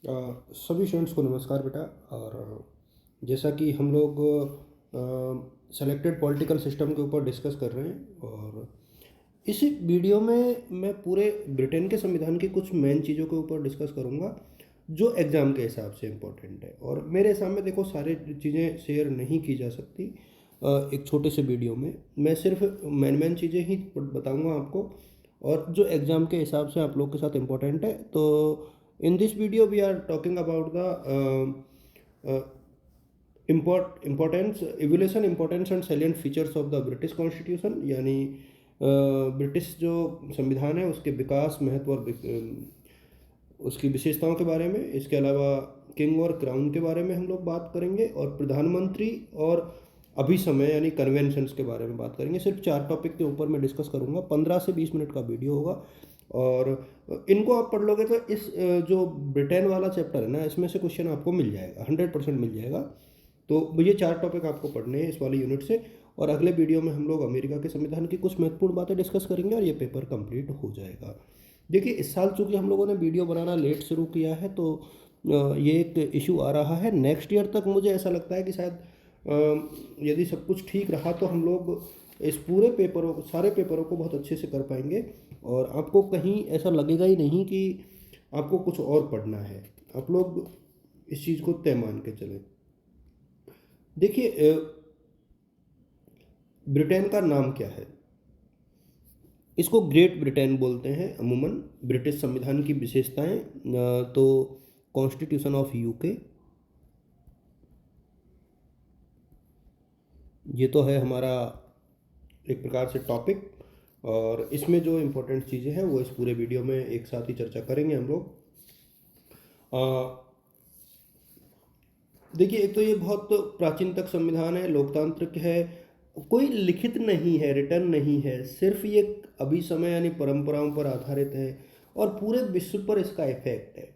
सभी स्टूडेंट्स को नमस्कार बेटा। और जैसा कि हम लोग सेलेक्टेड पॉलिटिकल सिस्टम के ऊपर डिस्कस कर रहे हैं, और इस वीडियो में मैं पूरे ब्रिटेन के संविधान की कुछ मेन चीज़ों के ऊपर डिस्कस करूंगा जो एग्ज़ाम के हिसाब से इम्पोर्टेंट है। और मेरे हिसाब में देखो, सारे चीज़ें शेयर नहीं की जा सकती एक छोटे से वीडियो में। मैं सिर्फ मेन चीज़ें ही बताऊंगा आपको, और जो एग्ज़ाम के हिसाब से आप लोग के साथ इम्पोर्टेंट है। तो in this video we are talking about the importance, evolution, importance and salient features of the British Constitution, यानी ब्रिटिश जो संविधान है उसके विकास, महत्व और उसकी विशेषताओं के बारे में। इसके अलावा किंग और क्राउन के बारे में हम लोग बात करेंगे, और प्रधानमंत्री और अभिसमय यानी कन्वेंशंस के बारे में बात करेंगे। सिर्फ 4 टॉपिक के ऊपर मैं डिस्कस करूंगा। 15 से 20 मिनट का वीडियो होगा, और इनको आप पढ़ लोगे तो इस जो ब्रिटेन वाला चैप्टर है ना, इसमें से क्वेश्चन आपको मिल जाएगा, 100% मिल जाएगा। तो ये 4 टॉपिक आपको पढ़ने हैं इस वाली यूनिट से। और अगले वीडियो में हम लोग अमेरिका के संविधान की कुछ महत्वपूर्ण बातें डिस्कस करेंगे, और ये पेपर कंप्लीट हो जाएगा। देखिए, इस साल चूँकि हम लोगों ने वीडियो बनाना लेट शुरू किया है, तो ये एक इशू आ रहा है। नेक्स्ट ईयर तक मुझे ऐसा लगता है कि शायद यदि सब कुछ ठीक रहा तो हम लोग इस पूरे पेपरों को, सारे पेपरों को बहुत अच्छे से कर पाएंगे, और आपको कहीं ऐसा लगेगा ही नहीं कि आपको कुछ और पढ़ना है। आप लोग इस चीज़ को तय मान के चलें। देखिए, ब्रिटेन का नाम क्या है? इसको ग्रेट ब्रिटेन बोलते हैं अमूमन। ब्रिटिश संविधान की विशेषताएं, तो कॉन्स्टिट्यूशन ऑफ यूके, ये तो है हमारा एक प्रकार से टॉपिक। और इसमें जो इम्पोर्टेंट चीज़ें हैं वो इस पूरे वीडियो में एक साथ ही चर्चा करेंगे हम लोग। देखिए, एक तो ये बहुत प्राचीन तक संविधान है, लोकतांत्रिक है, कोई लिखित नहीं है, रिटर्न नहीं है, सिर्फ ये अभिसमय यानी परंपराओं पर आधारित है, और पूरे विश्व पर इसका इफेक्ट है।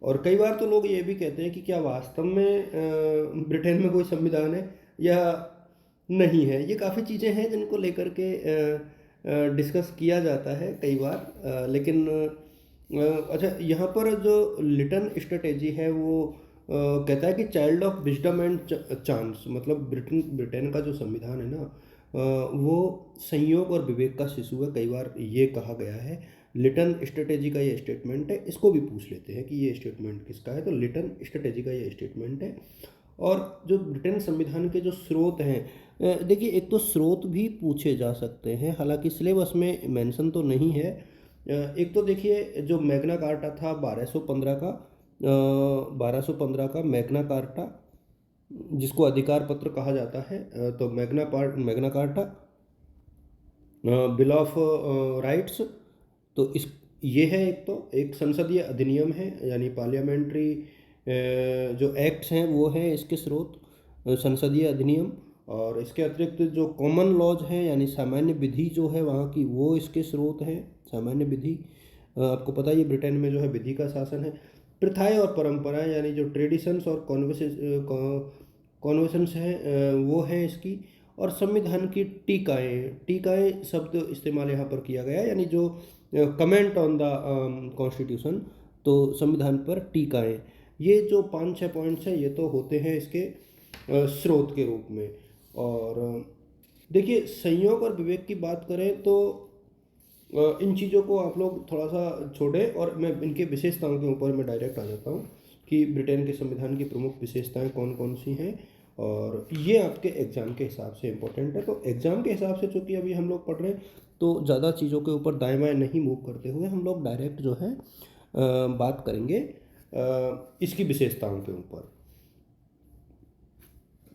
और कई बार तो लोग ये भी कहते हैं कि क्या वास्तव में ब्रिटेन में कोई संविधान है या नहीं है। ये काफ़ी चीज़ें हैं जिनको लेकर के डिस्कस किया जाता है कई बार, लेकिन अच्छा, यहाँ पर जो लिटन स्ट्रेटेजी है वो कहता है कि child of wisdom and chance, मतलब ब्रिटेन का जो संविधान है ना, वो संयोग और विवेक का शिशु है। कई बार ये कहा गया है। लिटन स्ट्रेटेजी का ये स्टेटमेंट है। इसको भी पूछ लेते हैं कि ये स्टेटमेंट किसका है। तो लिटन स्ट्रेटेजी का ये स्टेटमेंट है। और जो ब्रिटेन संविधान के जो स्रोत हैं, देखिए, एक तो स्रोत भी पूछे जा सकते हैं, हालांकि सिलेबस में मेंशन तो नहीं है। एक तो देखिए, जो मैग्ना कार्टा था 1215 का, 1215 का मैग्ना कार्टा, जिसको अधिकार पत्र कहा जाता है। तो Magna carta, bill of rights, तो इस ये है। एक तो एक संसदीय अधिनियम है, यानी पार्लियामेंट्री जो एक्ट्स हैं वो हैं इसके स्रोत, संसदीय अधिनियम। और इसके अतिरिक्त जो कॉमन लॉज हैं, यानी सामान्य विधि जो है वहाँ की, वो इसके स्रोत हैं। सामान्य विधि, आपको पता ही है ब्रिटेन में जो है विधि का शासन है। प्रथाएं और परंपराएं, यानी जो ट्रेडिशंस और कॉन्वेंशंस हैं, वो हैं इसकी। और संविधान की टीकाएं, टीकाएं शब्द इस्तेमाल यहाँ पर किया गया है, यानी जो कमेंट ऑन द कॉन्स्टिट्यूशन, तो संविधान पर टीकाएं। ये जो 5-6 पॉइंट्स हैं, ये तो होते हैं इसके स्रोत के रूप में। और देखिए, संयोग और विवेक की बात करें तो इन चीज़ों को आप लोग थोड़ा सा छोड़ें, और मैं इनके विशेषताओं के ऊपर मैं डायरेक्ट आ जाता हूँ कि ब्रिटेन के संविधान की प्रमुख विशेषताएं कौन कौन सी हैं। और ये आपके एग्ज़ाम के हिसाब से इम्पोर्टेंट है। तो एग्ज़ाम के हिसाब से चूँकि अभी हम लोग पढ़ रहे हैं, तो ज़्यादा चीज़ों के ऊपर दाएं बाएं नहीं मूव करते हुए हम लोग डायरेक्ट जो है बात करेंगे इसकी विशेषताओं के ऊपर।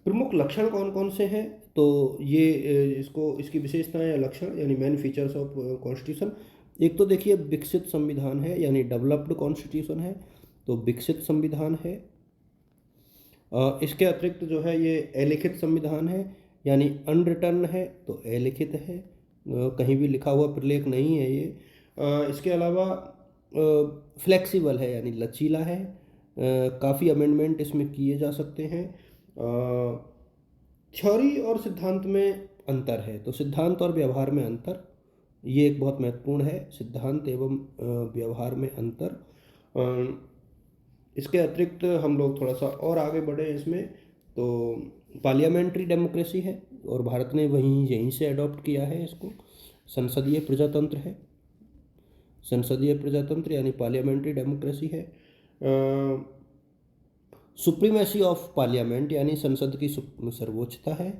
प्रमुख लक्षण कौन कौन से हैं, तो ये इसकी विशेषताएं या लक्षण, यानी मेन फीचर्स ऑफ कॉन्स्टिट्यूशन। एक तो देखिए, विकसित संविधान है, यानी डेवलप्ड कॉन्स्टिट्यूशन है, तो विकसित संविधान है। इसके अतिरिक्त जो है ये अलिखित संविधान है, यानी अनरिटर्न है, तो अलिखित है, कहीं भी लिखा हुआ प्रलेख नहीं है ये। इसके अलावा फ्लेक्सिबल है, यानी लचीला है, काफ़ी अमेंडमेंट इसमें किए जा सकते हैं। थ्योरी और सिद्धांत में अंतर है, तो सिद्धांत और व्यवहार में अंतर, ये एक बहुत महत्वपूर्ण है, सिद्धांत एवं व्यवहार में अंतर। इसके अतिरिक्त हम लोग थोड़ा सा और आगे बढ़े इसमें, तो पार्लियामेंट्री डेमोक्रेसी है, और भारत ने यहीं से अडॉप्ट किया है इसको। संसदीय प्रजातंत्र है, संसदीय प्रजातंत्र यानी पार्लियामेंट्री डेमोक्रेसी है। सुप्रीमेसी ऑफ पार्लियामेंट यानी संसद की सर्वोच्चता है,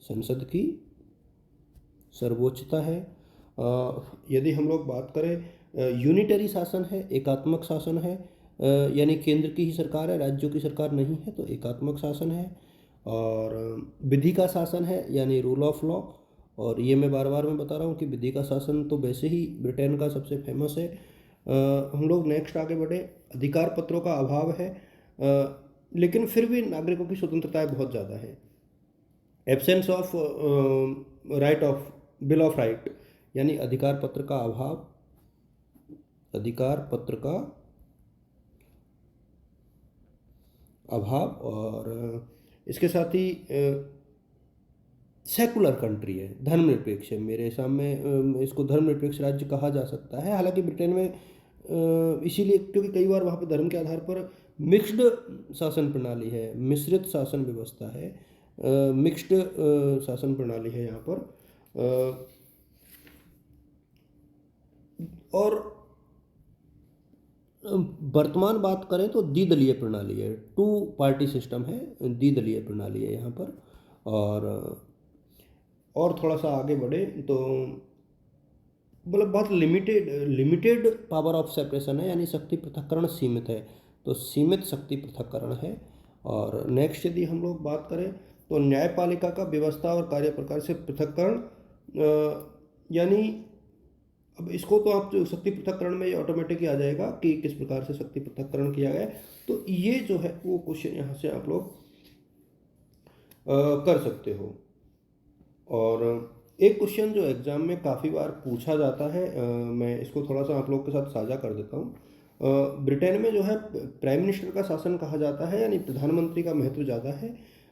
संसद की सर्वोच्चता है। यदि हम लोग बात करें, यूनिटरी शासन है, एकात्मक शासन है, यानी केंद्र की ही सरकार है, राज्यों की सरकार नहीं है, तो एकात्मक शासन है। और विधि का शासन है यानी रूल ऑफ लॉ, और ये मैं बार बार बता रहा हूँ कि विधि का शासन तो वैसे ही ब्रिटेन का सबसे फेमस है। हम लोग नेक्स्ट आगे बढ़े, अधिकार पत्रों का अभाव है, लेकिन फिर भी नागरिकों की स्वतंत्रताएं बहुत ज़्यादा है। Absence of right of bill of right यानी अधिकार पत्र का अभाव, अधिकार पत्र का अभाव। और इसके साथ ही सेकुलर कंट्री है, धर्मनिरपेक्ष है, मेरे सामने इसको धर्मनिरपेक्ष राज्य कहा जा सकता है। हालांकि ब्रिटेन में इसीलिए क्योंकि कई बार वहाँ पर धर्म के आधार पर मिक्स्ड शासन प्रणाली है, मिश्रित शासन व्यवस्था है, मिक्स्ड शासन प्रणाली है यहाँ पर। और वर्तमान बात करें तो द्विदलीय प्रणाली है, 2 पार्टी सिस्टम है, द्विदलीय प्रणाली है यहाँ पर। और थोड़ा सा आगे बढ़े तो मतलब बहुत लिमिटेड पावर ऑफ सेपरेशन है, यानी शक्ति पृथक्करण सीमित है, तो सीमित शक्ति पृथक्करण है। और नेक्स्ट यदि हम लोग बात करें तो न्यायपालिका का व्यवस्था और कार्य प्रकार से पृथक्करण, यानी अब इसको तो आप जो शक्ति पृथक्करण में ये ऑटोमेटिक ही आ जाएगा कि किस प्रकार से शक्ति पृथक्करण किया गया है। तो ये जो है वो क्वेश्चन यहाँ से आप लोग कर सकते हो। और एक क्वेश्चन जो एग्जाम में काफ़ी बार पूछा जाता है, मैं इसको थोड़ा सा आप लोग के साथ साझा कर देता हूँ। ब्रिटेन में जो है प्राइम मिनिस्टर का शासन कहा जाता है, यानी प्रधानमंत्री का महत्व ज़्यादा है,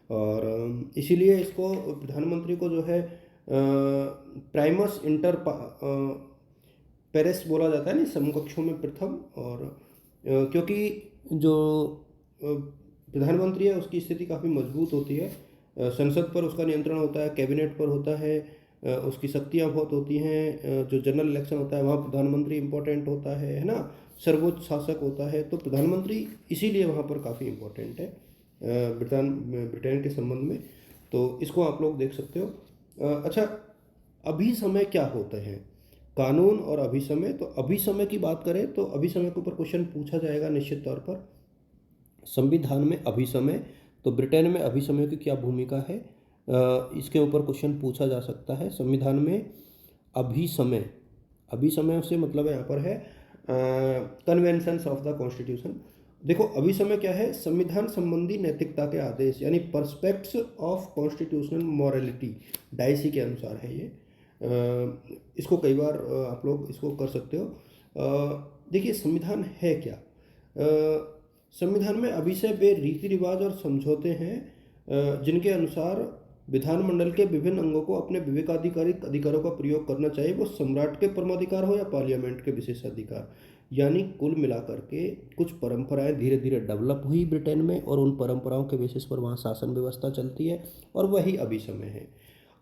और इसीलिए इसको प्रधानमंत्री को जो है प्राइमस इंटर पेरेस बोला जाता है, नहीं समकक्षों में प्रथम। और क्योंकि जो प्रधानमंत्री है उसकी स्थिति काफ़ी मजबूत होती है, संसद पर उसका नियंत्रण होता है, कैबिनेट पर होता है, उसकी शक्तियाँ बहुत होती हैं, जो जनरल इलेक्शन होता है वहाँ प्रधानमंत्री इम्पोर्टेंट होता है ना, सर्वोच्च शासक होता है, तो प्रधानमंत्री इसीलिए वहाँ पर काफ़ी इम्पोर्टेंट है ब्रिटेन के संबंध में। तो इसको आप लोग देख सकते हो। अच्छा, अभी समय क्या होते हैं, कानून और अभिसमय। तो अभिसमय की बात करें तो अभिसमय के ऊपर क्वेश्चन पूछा जाएगा निश्चित तौर पर। संविधान में अभिसमय, तो ब्रिटेन में अभिसमय की क्या भूमिका है, इसके ऊपर क्वेश्चन पूछा जा सकता है। संविधान में अभिसमय, अभिसमय से मतलब यहाँ पर है कन्वेंशंस ऑफ द कॉन्स्टिट्यूशन। देखो अभिसमय क्या है, संविधान संबंधी नैतिकता के आदेश, यानी पर्सपेक्ट्स ऑफ कॉन्स्टिट्यूशनल मॉरलिटी, डायसी के अनुसार है ये। इसको कई बार आप लोग इसको कर सकते हो। देखिए संविधान है क्या, संविधान में अभिसय वे रीति रिवाज और समझौते हैं जिनके अनुसार विधानमंडल के विभिन्न अंगों को अपने विवेकाधिकारिक अधिकारों का प्रयोग करना चाहिए, वो सम्राट के परमाधिकार हो या पार्लियामेंट के विशेष अधिकार। यानी कुल मिलाकर के कुछ परंपराएं धीरे धीरे डेवलप हुई ब्रिटेन में, और उन परंपराओं के बेसिस पर वहाँ शासन व्यवस्था चलती है, और वही अभिसमय है।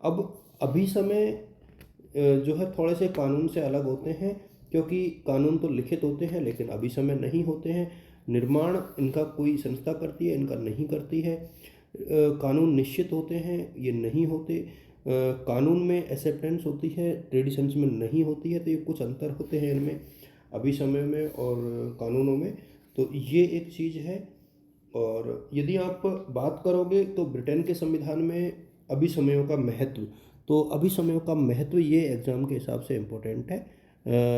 अब अभिसमय जो है थोड़े से कानून से अलग होते हैं, क्योंकि कानून तो लिखित होते हैं लेकिन अभिसमय नहीं होते हैं। निर्माण इनका कोई संस्था करती है, इनका नहीं करती है। कानून निश्चित होते हैं, ये नहीं होते। कानून में एक्सेप्टेंस होती है, ट्रेडिशंस में नहीं होती है, तो ये कुछ अंतर होते हैं इनमें, अभिसमय में और कानूनों में। तो ये एक चीज़ है। और यदि आप बात करोगे तो ब्रिटेन के संविधान में अभिसमयों का महत्व, तो अभिसमयों का महत्व ये एग्ज़ाम के हिसाब से इम्पोर्टेंट है।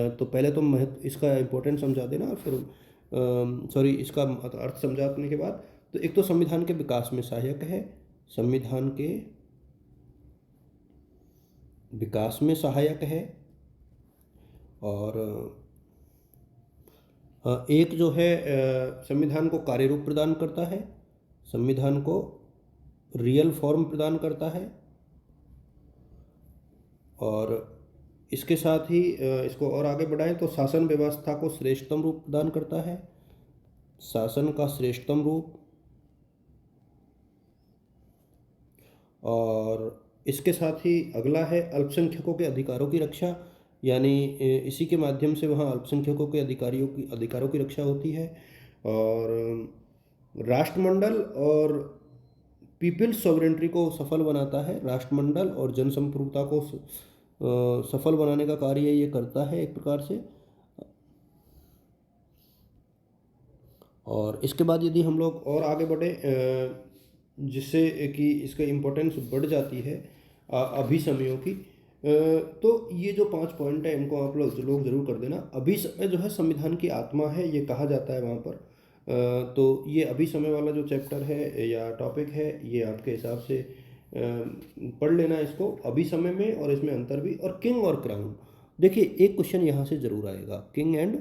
तो पहले तो महत्व इसका इम्पोर्टेंट समझा देना, और फिर इसका अर्थ समझाने के बाद, तो एक तो संविधान के विकास में सहायक है, संविधान के विकास में सहायक है। और एक जो है संविधान को कार्य रूप प्रदान करता है, संविधान को रियल फॉर्म प्रदान करता है। और इसके साथ ही इसको और आगे बढ़ाएं तो शासन व्यवस्था को श्रेष्ठतम रूप प्रदान करता है, शासन का श्रेष्ठतम रूप। और इसके साथ ही अगला है अल्पसंख्यकों के अधिकारों की रक्षा, यानी इसी के माध्यम से वहाँ अल्पसंख्यकों के अधिकारों की रक्षा होती है। और राष्ट्रमंडल और पीपल्स सॉवरेंट्री को सफल बनाता है। राष्ट्रमंडल और जनसंप्रभुता को सफल बनाने का कार्य ये करता है एक प्रकार से। और इसके बाद यदि हम लोग और आगे बढ़े, जिससे कि इसका इम्पोर्टेंस बढ़ जाती है अभिसमयों की, तो ये जो 5 पॉइंट है इनको आप लोग जरूर कर देना। अभिसमय जो है संविधान की आत्मा है, ये कहा जाता है वहाँ पर। तो ये अभिसमय वाला जो चैप्टर है या टॉपिक है, ये आपके हिसाब से पढ़ लेना इसको अभिसमय में, और इसमें अंतर भी। और किंग और क्राउन, देखिए एक क्वेश्चन यहाँ से जरूर आएगा, किंग एंड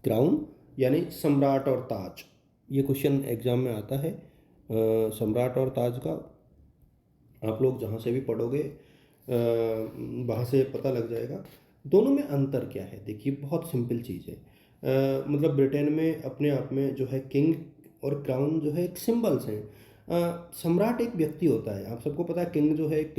क्राउन यानी सम्राट और ताज। ये क्वेश्चन एग्जाम में आता है। सम्राट और ताज का आप लोग जहाँ से भी पढ़ोगे वहाँ से पता लग जाएगा। दोनों में अंतर क्या है, देखिए बहुत सिंपल चीज़ है। मतलब ब्रिटेन में अपने आप में जो है किंग और क्राउन जो है एक सिंबल्स हैं। सम्राट एक व्यक्ति होता है, आप सबको पता है। किंग जो है एक,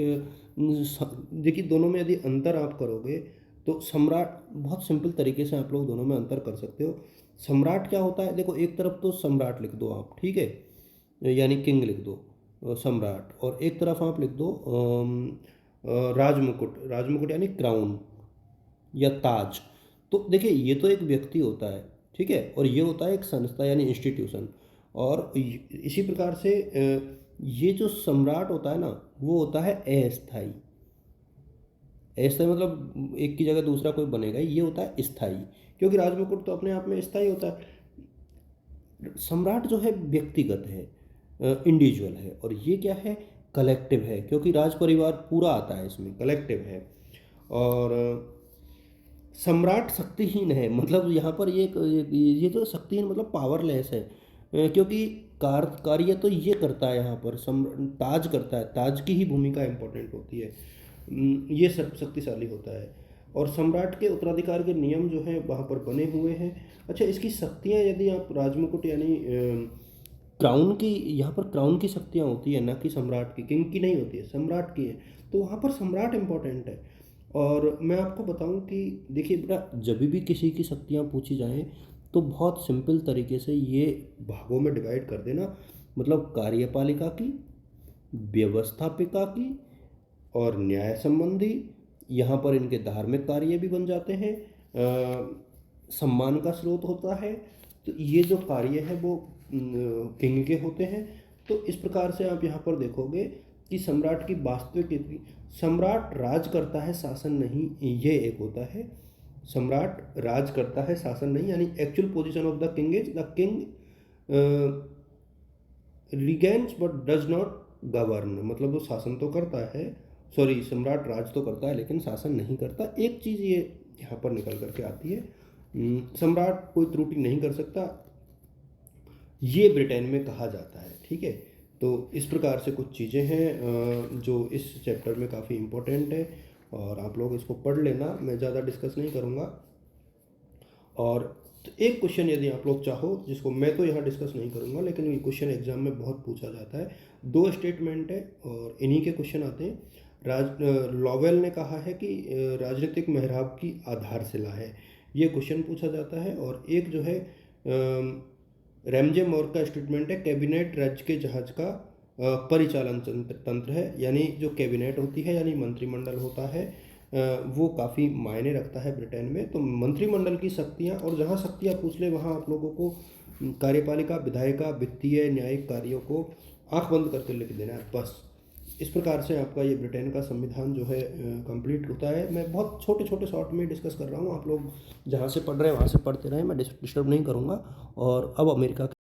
देखिए दोनों में यदि अंतर आप करोगे तो सम्राट, बहुत सिंपल तरीके से आप लोग दोनों में अंतर कर सकते हो। सम्राट क्या होता है, देखो एक तरफ तो सम्राट लिख दो आप, ठीक है, यानी किंग लिख दो, सम्राट, और एक तरफ आप लिख दो राजमुकुट। राजमुकुट यानी क्राउन या ताज। तो देखिए ये तो एक व्यक्ति होता है, ठीक है, और ये होता है एक संस्था यानी इंस्टीट्यूशन। और इसी प्रकार से ये जो सम्राट होता है ना, वो होता है अस्थाई। अस्थाई मतलब एक की जगह दूसरा कोई बनेगा, ये होता है स्थाई, क्योंकि राजमुकुट तो अपने आप में स्थाई होता है। सम्राट जो है व्यक्तिगत है, इंडिविजुअल है, और ये क्या है, कलेक्टिव है, क्योंकि राज परिवार पूरा आता है इसमें, कलेक्टिव है। और सम्राट शक्तिहीन है, मतलब यहाँ पर ये जो शक्तिहीन मतलब पावरलेस है, क्योंकि कार्य तो ये करता है यहाँ पर, ताज करता है, ताज की ही भूमिका इम्पोर्टेंट होती है। ये शक्तिशाली होता है। और सम्राट के उत्तराधिकार के नियम जो हैं वहाँ पर बने हुए हैं। अच्छा, इसकी शक्तियाँ यदि आप राजमुकुट यानी क्राउन की, यहाँ पर क्राउन की शक्तियाँ होती है, ना कि सम्राट की, किंग की नहीं होती है, सम्राट की है। तो वहाँ पर सम्राट इम्पोर्टेंट है। और मैं आपको बताऊं कि देखिए बेटा, जब भी किसी की शक्तियाँ पूछी जाएं तो बहुत सिंपल तरीके से ये भागों में डिवाइड कर देना। मतलब कार्यपालिका की, व्यवस्थापिका की, और न्याय संबंधी, यहाँ पर इनके धार्मिक कार्य भी बन जाते हैं, सम्मान का स्रोत होता है। तो ये जो कार्य है वो किंग के होते हैं। तो इस प्रकार से आप यहाँ पर देखोगे कि सम्राट की वास्तविक, सम्राट राज करता है, शासन नहीं, ये एक होता है। सम्राट राज करता है, शासन नहीं, यानी actual position of the king is the king regains but does not govern, मतलब वो शासन तो करता है, सॉरी, सम्राट राज तो करता है लेकिन शासन नहीं करता। एक चीज़ ये यहाँ पर निकल करके आती है, सम्राट कोई त्रुटि नहीं कर सकता, ये ब्रिटेन में कहा जाता है, ठीक है। तो इस प्रकार से कुछ चीज़ें हैं जो इस चैप्टर में काफ़ी इम्पोर्टेंट है, और आप लोग इसको पढ़ लेना, मैं ज़्यादा डिस्कस नहीं करूँगा। और एक क्वेश्चन यदि आप लोग चाहो, जिसको मैं तो यहाँ डिस्कस नहीं करूँगा, लेकिन ये क्वेश्चन एग्जाम में बहुत पूछा जाता है। 2 स्टेटमेंट है और इन्हीं के क्वेश्चन आते हैं। लॉवेल ने कहा है कि राजनीतिक मेहराब की आधारशिला है, ये क्वेश्चन पूछा जाता है। और एक जो है रैमजे मॉर का स्टेटमेंट है, कैबिनेट राज्य के जहाज का परिचालन तंत्र है, यानी जो कैबिनेट होती है यानी मंत्रिमंडल होता है, वो काफ़ी मायने रखता है ब्रिटेन में। तो मंत्रिमंडल की शक्तियाँ, और जहाँ शक्तियाँ पूछ ले वहाँ आप लोगों को कार्यपालिका, विधायिका, वित्तीय, न्यायिक कार्यों को आंख बंद करके लिख देना है बस। इस प्रकार से आपका ये ब्रिटेन का संविधान जो है कंप्लीट होता है। मैं बहुत छोटे छोटे शॉर्ट में डिस्कस कर रहा हूँ, आप लोग जहाँ से पढ़ रहे हैं वहाँ से पढ़ते रहें, मैं डिस्टर्ब नहीं करूँगा। और अब अमेरिका